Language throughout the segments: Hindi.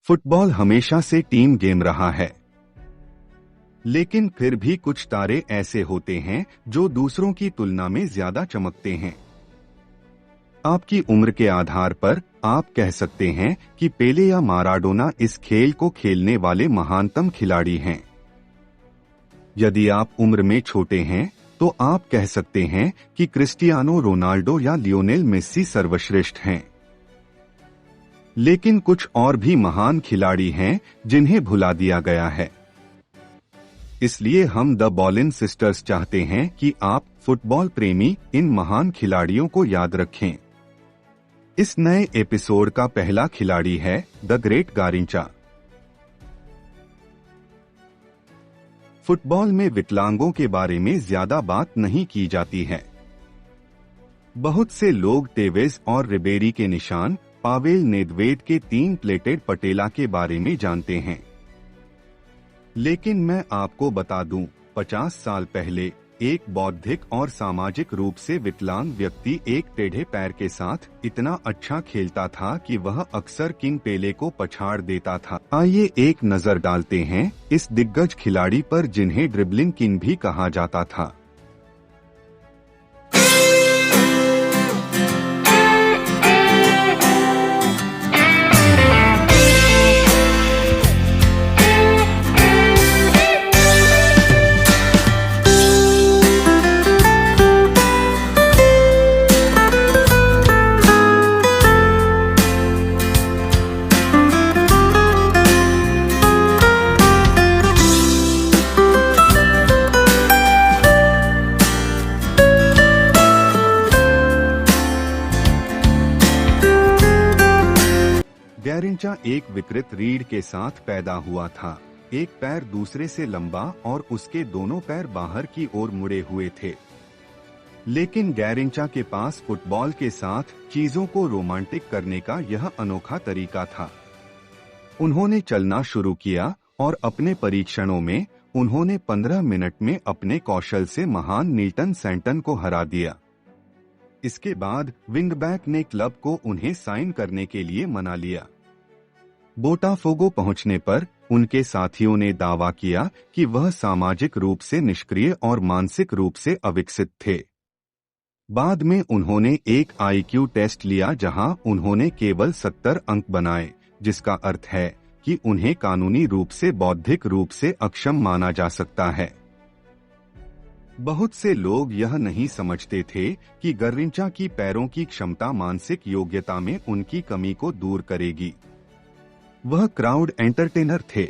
फुटबॉल हमेशा से टीम गेम रहा है, लेकिन फिर भी कुछ तारे ऐसे होते हैं जो दूसरों की तुलना में ज्यादा चमकते हैं। आपकी उम्र के आधार पर आप कह सकते हैं कि पेले या माराडोना इस खेल को खेलने वाले महानतम खिलाड़ी हैं। यदि आप उम्र में छोटे हैं तो आप कह सकते हैं कि क्रिस्टियानो रोनाल्डो या लियोनेल मेस्सी सर्वश्रेष्ठ हैं। लेकिन कुछ और भी महान खिलाड़ी हैं जिन्हें भुला दिया गया है। इसलिए हम द बॉलिन सिस्टर्स चाहते हैं कि आप फुटबॉल प्रेमी इन महान खिलाड़ियों को याद रखें। इस नए एपिसोड का पहला खिलाड़ी है द ग्रेट गारिंचा। फुटबॉल में विकलांगों के बारे में ज्यादा बात नहीं की जाती है। बहुत से लोग टेवेज और रिबेरी के निशान, पावेल नेदवेद के 3 प्लेटेड पटेला के बारे में जानते हैं। लेकिन मैं आपको बता दूं, 50 साल पहले एक बौद्धिक और सामाजिक रूप से विकलांग व्यक्ति एक टेढ़े पैर के साथ इतना अच्छा खेलता था कि वह अक्सर किंग पेले को पछाड़ देता था। आइए एक नजर डालते हैं इस दिग्गज खिलाड़ी पर जिन्हें ड्रिबलिंग किंग भी कहा जाता था। गैरिंचा एक विकृत रीढ़ के साथ पैदा हुआ था। एक पैर दूसरे से लंबा और उसके दोनों पैर बाहर की ओर मुड़े हुए थे। लेकिन गैरिंचा के पास फुटबॉल के साथ चीजों को रोमांटिक करने का यह अनोखा तरीका था। उन्होंने चलना शुरू किया और अपने परीक्षणों में उन्होंने 15 मिनट में अपने कौशल से महान नील्टन सैंटन को हरा दिया। इसके बाद विंगबैक ने क्लब को उन्हें साइन करने के लिए मना लिया। बोटाफोगो पहुंचने पर उनके साथियों ने दावा किया कि वह सामाजिक रूप से निष्क्रिय और मानसिक रूप से अविकसित थे। बाद में उन्होंने एक आईक्यू टेस्ट लिया जहां उन्होंने केवल 70 अंक बनाए, जिसका अर्थ है कि उन्हें कानूनी रूप से बौद्धिक रूप से अक्षम माना जा सकता है। बहुत से लोग यह नहीं समझते थे कि गारिंचा की पैरों की क्षमता मानसिक योग्यता में उनकी कमी को दूर करेगी। वह क्राउड एंटरटेनर थे।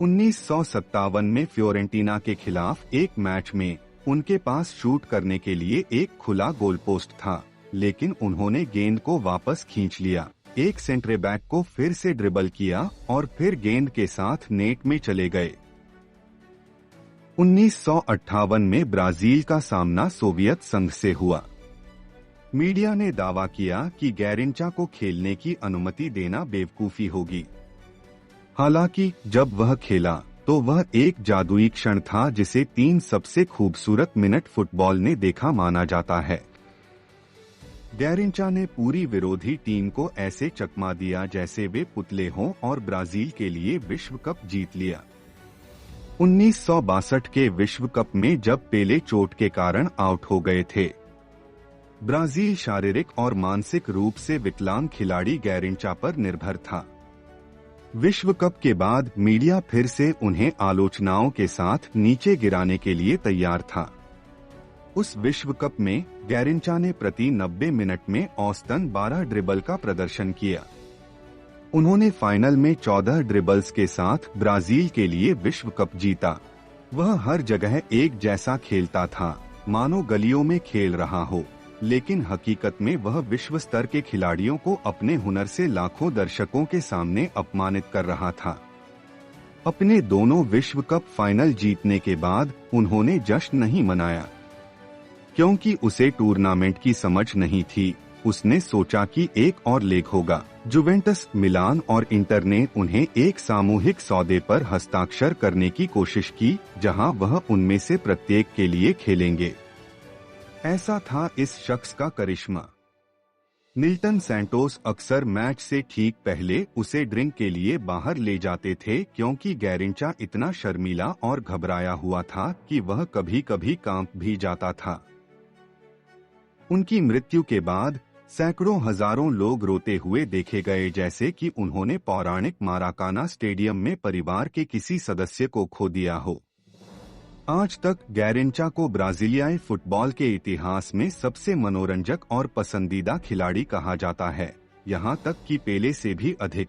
1957 में फ्योरेंटीना के खिलाफ एक मैच में उनके पास शूट करने के लिए एक खुला गोल पोस्ट था, लेकिन उन्होंने गेंद को वापस खींच लिया, एक सेंटर बैक को फिर से ड्रिबल किया और फिर गेंद के साथ नेट में चले गए। 1958 में ब्राजील का सामना सोवियत संघ से हुआ। मीडिया ने दावा किया कि गैरिंचा को खेलने की अनुमति देना बेवकूफी होगी। हालांकि जब वह खेला तो वह एक जादुई क्षण था जिसे 3 सबसे खूबसूरत मिनट फुटबॉल ने देखा माना जाता है। गैरिंचा ने पूरी विरोधी टीम को ऐसे चकमा दिया जैसे वे पुतले हों और ब्राजील के लिए विश्व कप जीत लिया। 1962 के विश्व कप में जब पेले चोट के कारण आउट हो गए थे, ब्राजील शारीरिक और मानसिक रूप से विकलांग खिलाड़ी गैरिंचा पर निर्भर था। विश्व कप के बाद मीडिया फिर से उन्हें आलोचनाओं के साथ नीचे गिराने के लिए तैयार था। उस विश्व कप में गैरिंचा ने प्रति 90 मिनट में औसतन 12 ड्रिबल का प्रदर्शन किया। उन्होंने फाइनल में 14 ड्रिबल्स के साथ ब्राजील के लिए विश्व कप जीता। वह हर जगह एक जैसा खेलता था, मानो गलियों में खेल रहा हो, लेकिन हकीकत में वह विश्व स्तर के खिलाड़ियों को अपने हुनर से लाखों दर्शकों के सामने अपमानित कर रहा था। अपने दोनों विश्व कप फाइनल जीतने के बाद उन्होंने जश्न नहीं मनाया, क्योंकि उसे टूर्नामेंट की समझ नहीं थी। उसने सोचा कि एक और लेग होगा, जुवेंटस, मिलान और इंटर ने उन्हें एक सामूहिक सौदे पर हस्ताक्षर करने की कोशिश की, जहां वह उनमें से प्रत्येक के लिए खेलेंगे। ऐसा था इस शख्स का करिश्मा। निल्टन सैंटोस अक्सर मैच से ठीक पहले उसे ड्रिंक के लिए बाहर ले जाते थे, क्योंकि गैरिंचा इतना शर्मीला और घबराया हुआ था कि वह कभी कभी कांप भी जाता था। उनकी मृत्यु के बाद सैकड़ों हजारों लोग रोते हुए देखे गए, जैसे कि उन्होंने पौराणिक माराकाना स्टेडियम में परिवार के किसी सदस्य को खो दिया हो। आज तक गैरिंचा को ब्राजीलियाई फुटबॉल के इतिहास में सबसे मनोरंजक और पसंदीदा खिलाड़ी कहा जाता है, यहाँ तक कि पेले से भी अधिक।